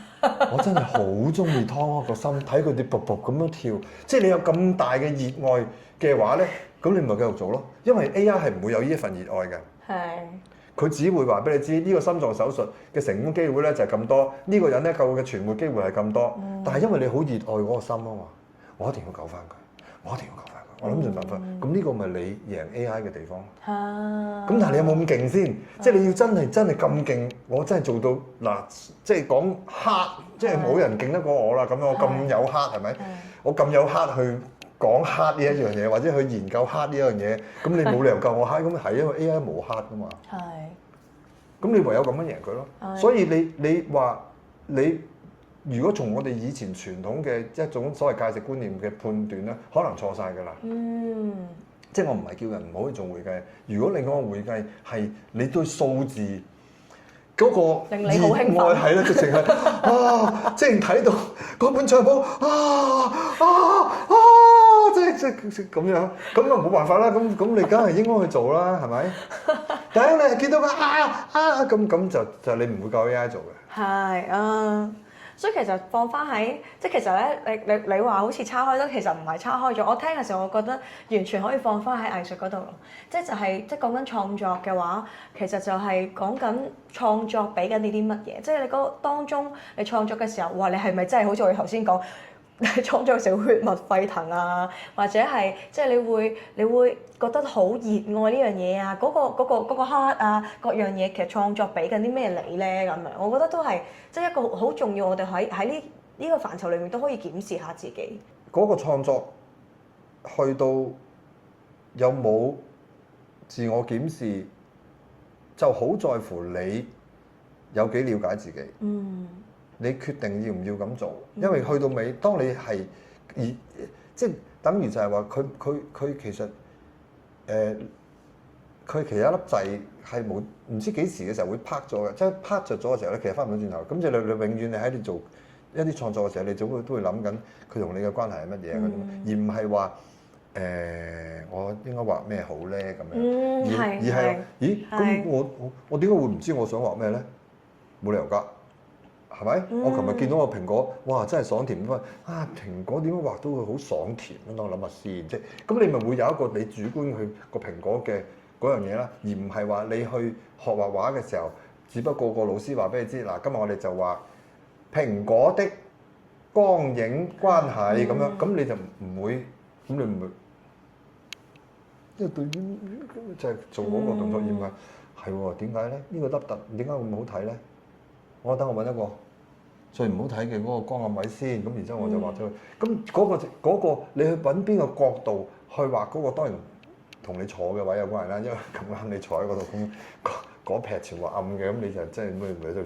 [SPEAKER 2] 我真係好中意劏個心，睇佢哋噗噗咁樣跳。即係你有咁大嘅熱愛嘅話咧，咁你咪繼續做咯。因為 AI 係唔會有呢一份熱愛嘅。係。佢只會話俾你知，呢個心臟手術嘅成功機會咧就係咁多，呢個人咧救佢嘅存活機會係咁多。但係因為你好熱愛嗰個心啊嘛，我一定要救翻佢，我一定要救翻佢，我諗盡辦法。咁呢個咪你贏 AI 嘅地方。咁但係你有冇咁勁先？即係你要真係咁勁，我真係做到嗱，即係講黑，即係冇人勁得過我啦。咁樣我咁有黑係咪？我咁有黑去講黑呢一樣嘢，或者去研究黑呢樣嘢，咁你冇理由救我黑，咁係因為 AI 冇黑噶嘛。係。咁你唯有咁樣贏佢咯。所以你話你如果從我哋以前傳統嘅一種所謂價值觀念嘅判斷咧，可能錯晒㗎啦。即係我唔係叫人唔好去做會計。如果你講個會計係你對數字嗰個
[SPEAKER 1] 令你好興奮，
[SPEAKER 2] 係啦，直情係即係睇到嗰本帳簿即係咁樣，咁啊冇辦法啦，咁你梗係應該去做啦，係咪？但係你見到佢咁就你唔會夠 AI 做嘅。
[SPEAKER 1] 係所以其實放翻喺即係其實咧，你話好似叉開得，其實唔係叉開咗。我聽嘅時候，我覺得完全可以放翻喺藝術嗰度咯。即係講緊創作嘅話，其實就係講緊創作俾緊你啲乜嘢。即係你嗰當中你創作嘅時候，哇！你係咪真係好似我哋頭先講？創作嘅時候血脈沸騰啊，或者係即係你會覺得好熱愛呢樣嘢啊，嗰個 heart 啊，各樣嘢其實創作俾緊啲咩你咧咁樣，我覺得都係即係一個好重要，我哋喺呢個範疇裏面都可以檢視下自己。
[SPEAKER 2] 嗰個創作去到有冇自我檢視，就好在乎你有幾了解自己。你決定要唔要咁做，因為去到尾，當你係即係等於就係話佢其實佢其實一粒掣係冇唔知幾時嘅時候會拍咗嘅，即係拍着咗嘅時候咧，其實翻唔到轉頭。咁就你永遠你喺度做一啲創作嘅時候，你總會都會諗緊佢同你嘅關係係乜嘢嗰種，而唔係話我應該畫咩好咧咁樣，而係咦咁我點解會唔知我想畫咩咧？冇理由㗎。係咪？我琴日見到個蘋果，哇！真係爽甜咁啊！蘋果點解畫到佢好爽甜咧？等我諗下先，即係咁你咪會有一個你主觀去個蘋果嘅嗰樣嘢啦，而唔係話你去學畫畫嘅時候，只不過個老師話俾你知嗱，今日我哋就畫蘋果的光影關係咁樣，咁你就唔會，咁你唔會，因為對於就係做嗰個動作而唔係係喎？點解咧？呢個凹凸點解會唔好睇咧？我等我揾一個最唔好睇嘅嗰個光暗位先，咁然之後我就畫咗佢。咁嗰個你去揾邊個角度去畫嗰個，當然同你坐嘅位有關係啦。因為咁啱你坐喺嗰度，咁嗰撇全部暗嘅，咁你就真係咩喺度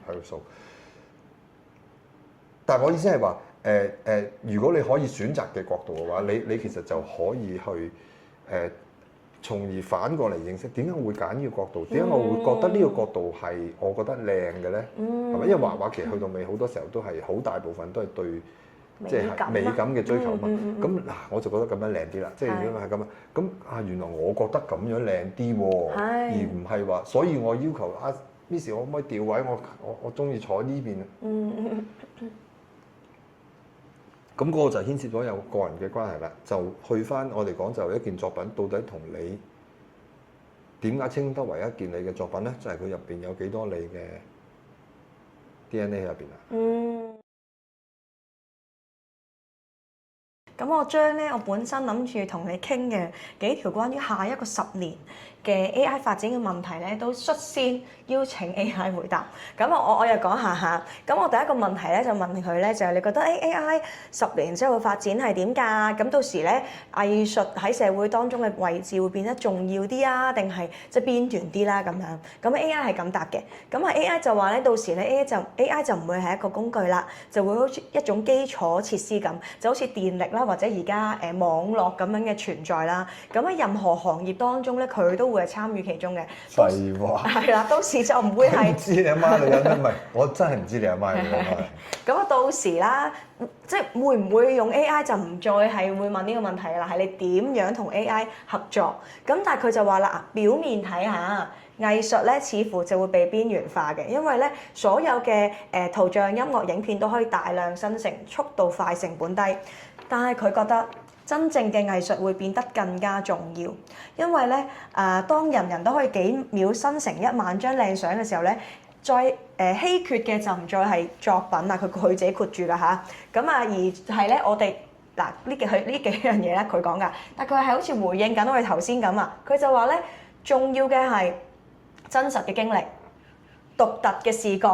[SPEAKER 2] 喺度掃。但係我意思係話，如果你可以選擇嘅角度嘅話，你其實就可以去從而反過嚟認識點解我會揀呢個角度？點解我會覺得呢個角度係我覺得靚嘅咧？係咪？因為畫畫其實去到尾好多時候都係好大部分都係對即係美感嘅追求嘛。咁嗱，我就覺得咁樣靚啲啦。即係因為係咁啊。咁原來我覺得咁樣靚啲喎，而唔係話，所以我要求Miss 可唔可以調位？我中意坐呢邊。咁嗰個就牽涉咗有個人嘅關係啦，就去翻我哋講就一件作品到底同你點解稱得為一件你嘅作品咧？就係佢入邊有幾多你嘅 DNA 入邊啊。
[SPEAKER 1] 咁我將咧我本身諗住同你傾嘅幾條關於下一個10年嘅 AI 發展嘅問題咧，都率先邀請 AI 回答。咁我又講下嚇。咁我第一個問題咧就問佢咧，就係你覺得AI 10年之後嘅發展係點㗎？咁到時咧藝術喺社會當中嘅位置會變得重要啲啊，定係即係邊緣啲啦咁樣？咁 AI 係咁答嘅。咁啊 AI 就話咧，到時咧 AI 就唔會係一個工具啦，就會好似一種基礎設施咁，就好似電力啦，或者而家網絡咁樣嘅存在啦。咁喺任何行業當中咧，佢都會係參與其中嘅。
[SPEAKER 2] 廢話。
[SPEAKER 1] 係啦，到時就唔會係。
[SPEAKER 2] 唔知你阿媽女人咩？唔係，我真係唔知你阿媽女人。
[SPEAKER 1] 咁啊，到時啦，即係會唔會用 AI 就唔再係會問呢個問題啦，係你點樣同 AI 合作？咁但係佢就話啦，表面睇下藝術咧，似乎就會被邊緣化嘅，因為咧所有嘅圖像、音樂、影片都可以大量生成，速度快、成本低。但係佢覺得真正嘅藝術會變得更加重要，因為咧當人人都可以幾秒生成1萬張靚相嘅時候咧，再稀缺嘅就唔再係作品啦，佢自己括住㗎嚇。咁啊而係咧我哋嗱呢幾樣嘢咧佢講㗎，但佢係好似回應緊我哋頭先咁啊。佢就話咧重要嘅係真實嘅經歷、獨特嘅視覺、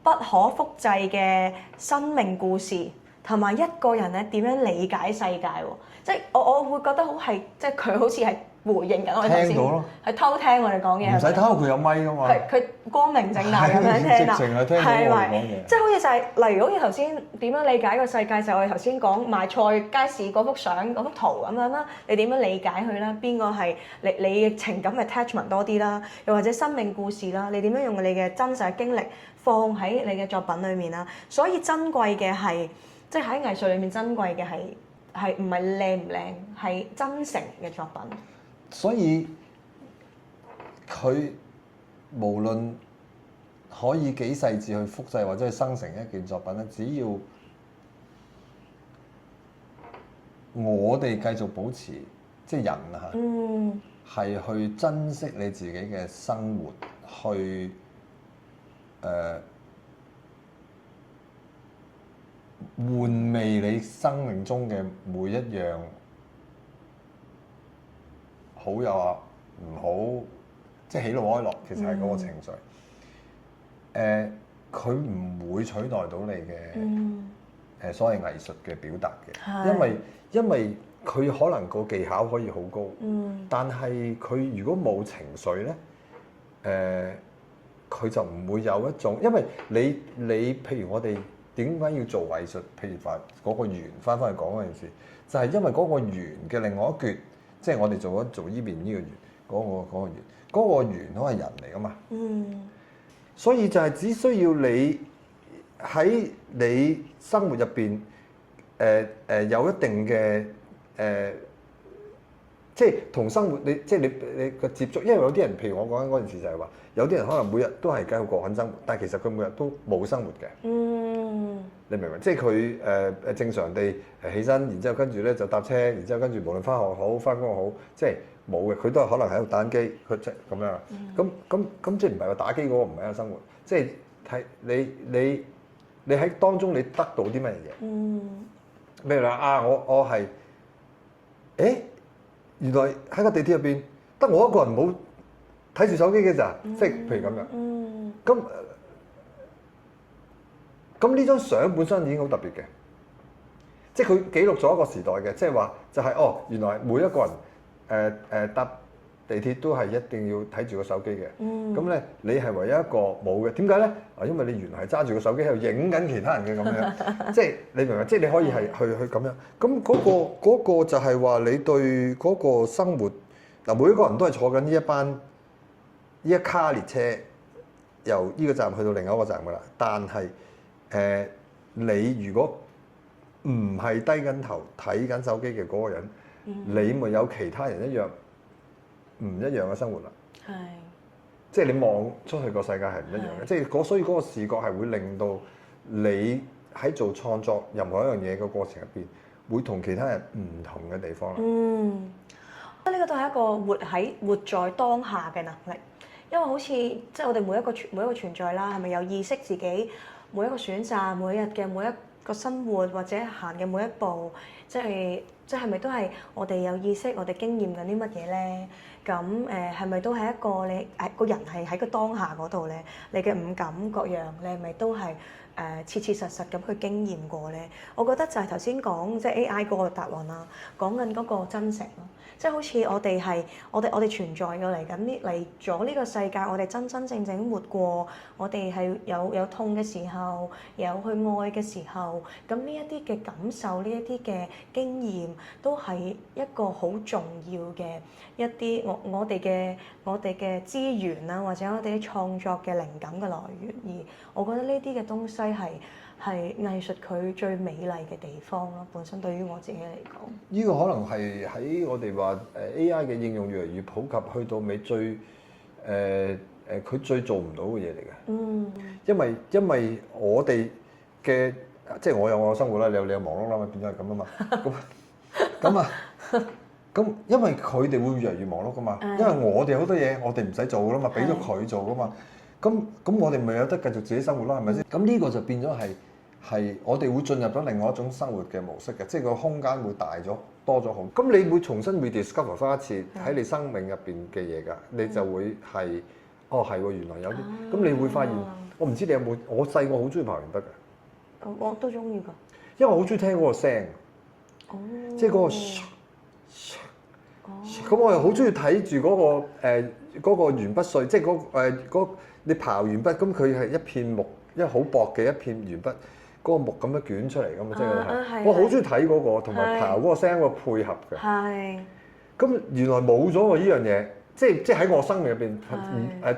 [SPEAKER 1] 不可複製嘅生命故事。同埋一個人咧點樣理解世界喎？即係我會覺得好係，即係佢好似係回應緊我哋頭先，
[SPEAKER 2] 聽到咯，
[SPEAKER 1] 係偷聽我哋講嘢。
[SPEAKER 2] 唔使偷，佢有咪㗎嘛。
[SPEAKER 1] 係佢光明正大咁樣聽啦，
[SPEAKER 2] 直情係聽到我哋講嘢。
[SPEAKER 1] 即係好似就係、例如好似頭先點樣理解個世界，就係我哋頭先講賣菜街市嗰幅相嗰幅圖咁樣啦。你點樣理解佢啦？邊個係你嘅情感嘅 attachment 多啲啦？又或者生命故事啦？你點樣用你嘅真實嘅經歷放喺你嘅作品裡面啦？所以珍貴嘅係。即係喺藝術裏面珍貴嘅係唔係靚唔靚，係真誠嘅作品。
[SPEAKER 2] 所以佢無論可以幾細緻去複製或者去生成一件作品咧，只要我哋繼續保持即係人嚇，係去珍惜你自己嘅生活，去玩味你生命中嘅每一樣好有啊唔好，即係喜怒哀樂，其實係嗰個情緒。佢唔會取代到你嘅所謂藝術嘅表達嘅，因為佢可能個技巧可以好高，但係佢如果冇情緒咧，佢就唔會有一種，因為你譬如我哋。點解要做藝術？譬如話嗰個圓，翻去講嗰件事，就係因為嗰個圓嘅另外一橛，即係我哋做依邊呢個圓，嗰個圓，嗰個圓都係人嚟噶嘛。所以就係只需要你喺你生活入邊，有一定嘅即係同生活即係你個接觸，因為有啲人，譬如我講緊嗰件事就係話，有啲人可能每日都係繼續過緊生活，但係其實佢每日都冇生活嘅。你明唔明？即係佢正常地起身，然之後跟住咧就搭車，然之後跟住無論翻學好、翻工好，即係冇嘅。佢都係可能喺度打緊機，佢即係咁樣。咁即係唔係話打機嗰個唔係一個生活，即係睇你喺當中你得到啲乜嘢？譬如話啊，我係原來喺個地鐵入邊得我一個人冇睇住手機嘅咋，即係譬如咁樣。咁呢張相本身已經好特別嘅，即係佢記錄咗一個時代嘅，即係話就係原來每一個人搭地鐵都係一定要睇住個手機嘅。咁咧你係唯一一個冇嘅，點解咧？因為你原來係揸住個手機喺度影緊其他人嘅咁樣，即係你明唔明？即係你可以係去咁樣。咁嗰個就係話你對嗰個生活嗱，每一個人都係坐緊呢一卡列車，由呢個站去到另一個站噶啦，但係你如果唔係低緊頭睇緊手機嘅嗰個人，你咪有其他人一樣唔一樣嘅生活啦。係，即係你望出去個世界係唔一樣嘅，即係所以嗰個視覺係會令到你喺做創作任何一樣嘢嘅過程入邊，會同其他人唔同嘅地方啦。
[SPEAKER 1] 呢個都係一個活在當下嘅能力。因為好似即係我哋每一個存在啦，係咪有意識自己每一個選擇、每日嘅每一個生活或者行嘅每一步，即係咪都係我哋有意識，我哋經驗緊啲乜嘢咧？咁係咪都係一個你個人係喺個當下嗰度咧？你嘅五感各樣，你係咪都係切切實實咁去經驗過咧？我覺得就係頭先講即係 AI 嗰個答案啦，講緊嗰個真誠咯。即係好似我哋存在過嚟咗呢個世界，我哋真真正正活過，我哋係有痛嘅時候，有去愛嘅時候，咁呢一啲嘅感受，呢一啲嘅經驗，都係一個好重要嘅一啲我哋嘅資源啦，或者我哋啲創作嘅靈感嘅來源。而我覺得呢啲嘅東西係藝術佢最美麗嘅地方咯。本身對於我自己嚟講，
[SPEAKER 2] 呢個可能係喺我哋話AI 嘅應用越嚟越普及，去到尾佢最做唔到嘅嘢嚟嘅。
[SPEAKER 1] 嗯，
[SPEAKER 2] 因為我哋嘅即係我有我嘅生活啦，你有忙碌啦，變咗係咁啊嘛。咁因為佢哋會越嚟越忙碌噶嘛，因為我哋好多嘢我哋唔使做噶啦嘛，俾咗佢做噶嘛。咁我哋咪有得繼續自己生活啦，係咪先？咁呢個就變咗係我哋會進入咗另外一種生活嘅模式嘅，即係個空間會大咗多咗好。咁你會重新 rediscover 翻一次喺你生命入邊嘅嘢㗎，你就會係係喎，原來有啲。咁你會發現，我唔知你有冇，我細個好中意爬完筆㗎。
[SPEAKER 1] 我都中意㗎，
[SPEAKER 2] 因為我好中意聽嗰個聲，即係嗰個。咁我又好中意睇住嗰個鉛筆碎，即係你刨完筆，咁佢係一片木，因為好薄嘅一片鉛筆，嗰個木咁樣捲出嚟㗎嘛，即係我好中意睇嗰個，同埋刨嗰個聲個配合嘅。係。咁原來冇咗喎呢樣嘢，即係喺我生命入邊，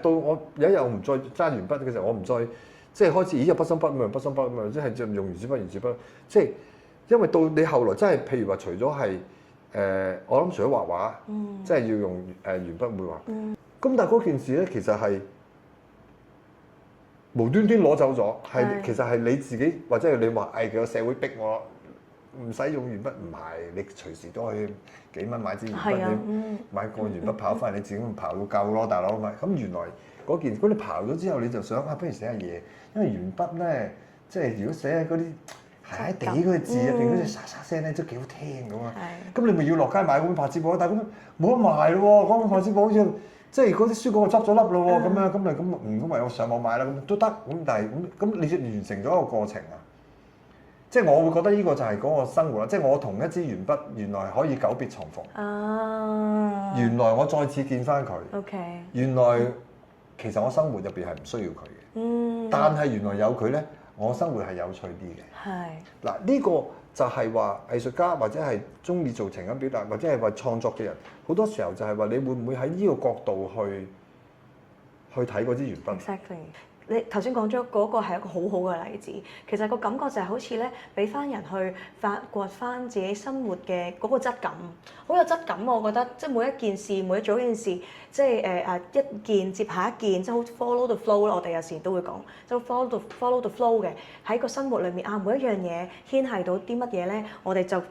[SPEAKER 2] 到我有一日我唔再揸鉛筆嘅時候，我唔再即係開始，咦有筆芯筆咁樣，筆芯筆咁樣，即係用原子筆，即係因為到你後來真係，譬如話除咗係。我諗除咗畫畫，即係要用鉛筆會畫。咁但係嗰件事咧，其實係無端端攞走咗，其實係你自己或者係你話個社會逼我唔使用鉛筆，唔係你隨時都可以幾蚊買支鉛筆，你買個鉛筆刨翻嚟，你自己刨到夠咯，大佬咪。咁原來嗰件，如果你刨咗之後，你就想不如寫下嘢，因為鉛筆咧，即係如果寫喺嗰啲鞋地嗰啲字入邊嗰啲沙沙聲咧，都幾好聽咁啊！咁你咪要落街買本拍紙簿，但係咁冇得賣咯喎！嗰本拍紙簿好似即係嗰啲書嗰個執咗笠咯喎，咁咁唯有上網買啦，咁都得。咁但係咁你完成咗一個過程啊！即係我會覺得呢個就係嗰個生活啦。即係我同一支鉛筆原來可以久別重逢。原來我再次見翻佢。原來其實我生活入邊係唔需要佢嘅。但係原來有佢咧。我生活係有趣啲嘅。係嗱，呢個就係話藝術家或者係中意做情感表達或者係話創作嘅人，好多時候就係話你會唔會喺呢個角度去睇嗰支鉛筆
[SPEAKER 1] ？Exactly。你頭先講咗嗰個係一個好好嘅例子，其實個感覺就係好似咧，俾翻人去發掘翻自己生活嘅嗰個質感，好有質感。我覺得即係每一件事，每一組件事，即係一件接下一件，即係好 follow the flow 啦。我哋有時都會講，即係 follow the flow 嘅喺個生活裏面啊，每一樣嘢牽係到啲乜嘢咧，我哋就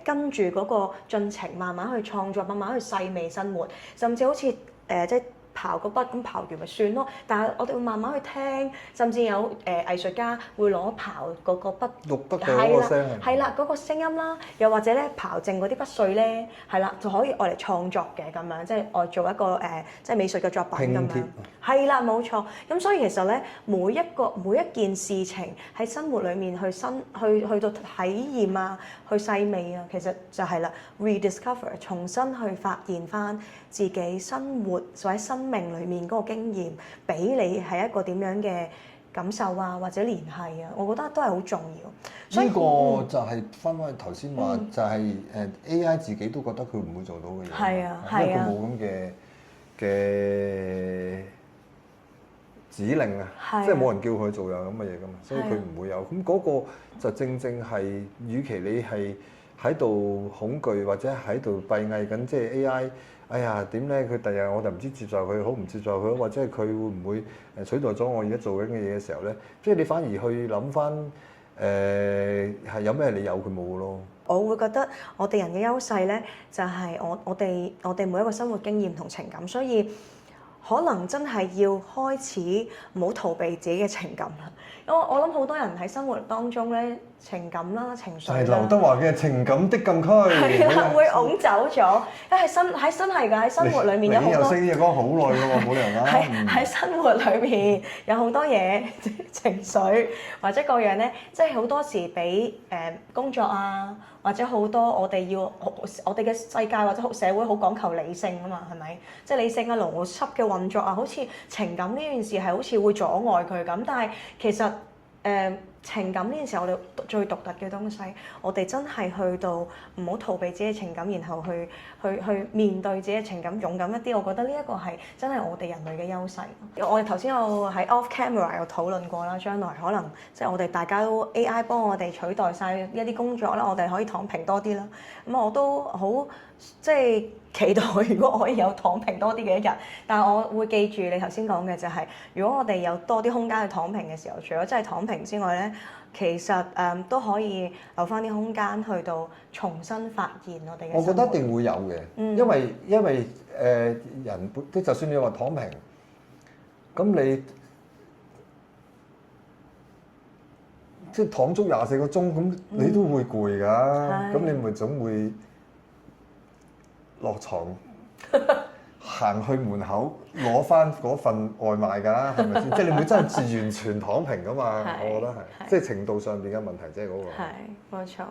[SPEAKER 1] 跟住嗰個進程慢慢去創作，慢慢去細味生活，甚至好似即係。刨個筆咁刨完咪算咯，但係我哋會慢慢去聽，甚至有藝術家會攞刨嗰個筆，
[SPEAKER 2] 錄筆嘅嗰個聲，
[SPEAKER 1] 係啦嗰個聲音啦，又或者咧刨淨嗰啲筆碎咧，係啦就可以愛嚟創作嘅咁樣，即係愛做一個即係美術嘅作品咁樣。係啦，冇錯。咁所以其實咧，每一件事情喺生活裡面去到體驗啊，去細味啊，其實就係啦 rediscover 重新去發現翻自己生活或者生命裡面嗰個經驗，俾你係一個點樣嘅感受啊，或者聯繫啊，我覺得都係好重要。
[SPEAKER 2] 呢個就係翻返去頭先話，就係AI 自己都覺得佢唔會做到嘅嘢。係啊，因為佢冇咁嘅指令啊，即係冇人叫佢做有咁嘅嘢噶嘛，所以佢唔會有。咁嗰個就正係，與其你係喺度恐懼或者喺度閉翳緊，即係 AI。哎呀，點咧？佢第日我就唔知接受佢好唔接受佢，或者係佢會唔會取代咗我而家做緊嘅嘢嘅時候咧？即係你反而去諗翻係有咩你有佢冇嘅咯？
[SPEAKER 1] 我會覺得我哋人嘅優勢咧，就係我哋每一個生活經驗同情感，所以可能真係要開始唔好逃避自己嘅情感啦。因為我諗好多人喺生活當中咧，情感啦、情緒啦，
[SPEAKER 2] 係劉德華嘅情感的禁區，
[SPEAKER 1] 係啦，會拱走咗。因為真係㗎，喺生活裡面有好多。
[SPEAKER 2] 你又識呢隻歌好耐㗎喎，冇理由啦。
[SPEAKER 1] 喺生活裏面有好多嘢情緒或者各樣咧，即係好多時俾工作啊，或者好多我哋嘅世界或者社會好講求理性啊嘛，係咪？即係理性啊、邏輯嘅運作啊，好似情感呢件事係好似會阻礙佢咁，但係其實情感呢件事我哋最獨特嘅東西，我哋真係去到唔好逃避自己嘅情感，然後去面對自己嘅情感，勇敢一啲。我覺得呢一個係真係我哋人類嘅優勢。我哋頭先有喺 off camera 有討論過啦，將來可能即係我哋大家都 AI 幫我哋取代晒一啲工作啦，我哋可以躺平多啲啦。咁我都好即係期待，如果我可以有躺平多啲嘅一日。但係我會記住你頭先講嘅就係，如果我哋有多啲空間去躺平嘅時候，除咗真係躺平之外咧，其實都可以留翻啲空間去到重新發現我哋嘅生活。
[SPEAKER 2] 我覺得一定會有嘅，因為人即就算你話躺平，咁你即係躺足24個鐘，咁你都會攰㗎，咁你咪總會落床行去門口攞翻嗰份外賣㗎，係咪先？即係你唔會真係完全躺平㗎嘛？我覺得係，即係程度上邊嘅問題，即係嗰個。
[SPEAKER 1] 係冇錯，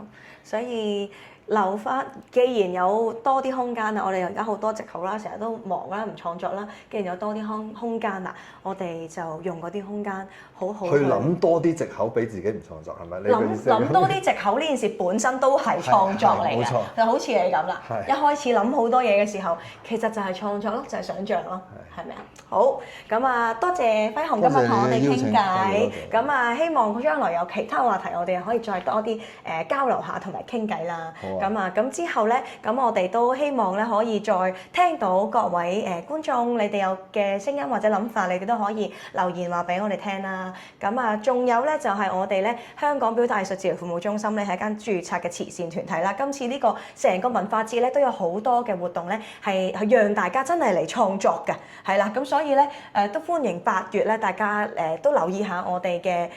[SPEAKER 1] 所以留翻，既然有多啲空間啦，我哋而家好多藉口啦，成日都忙啦，唔創作啦，既然有多啲空間啦，我哋就用嗰啲空間好好
[SPEAKER 2] 去諗多啲藉口俾自己唔創作，係咪？
[SPEAKER 1] 諗多啲藉口呢件事本身都係創作嚟嘅，就好似你咁啦。一開始諗好多嘢嘅時候，其實就係創作咯，就係想像咯，係咪啊？好，咁啊，多謝輝鴻今日同我哋傾偈。咁啊，希望將來有其他話題，我哋可以再多啲交流下同埋傾偈啦。咁啊，咁之後咧，咁我哋都希望咧可以再聽到各位觀眾，你哋有嘅聲音或者諗法，你哋都可以留言話俾我哋聽啦。咁啊，仲有咧就係我哋咧香港表達藝術治療服務中心咧係一間註冊嘅慈善團體啦。今次呢個成個文化節咧都有好多嘅活動咧係讓大家真係嚟創作嘅，係啦。咁所以咧都歡迎8月咧大家都留意下我哋嘅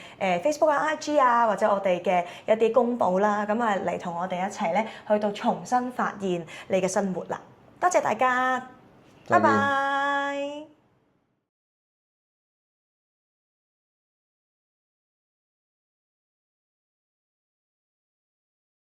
[SPEAKER 1] Facebook 啊、IG 啊或者我哋嘅一啲公佈啦。咁啊嚟同我哋一齊咧去到重新發現你嘅生活啦。多謝大家，拜拜。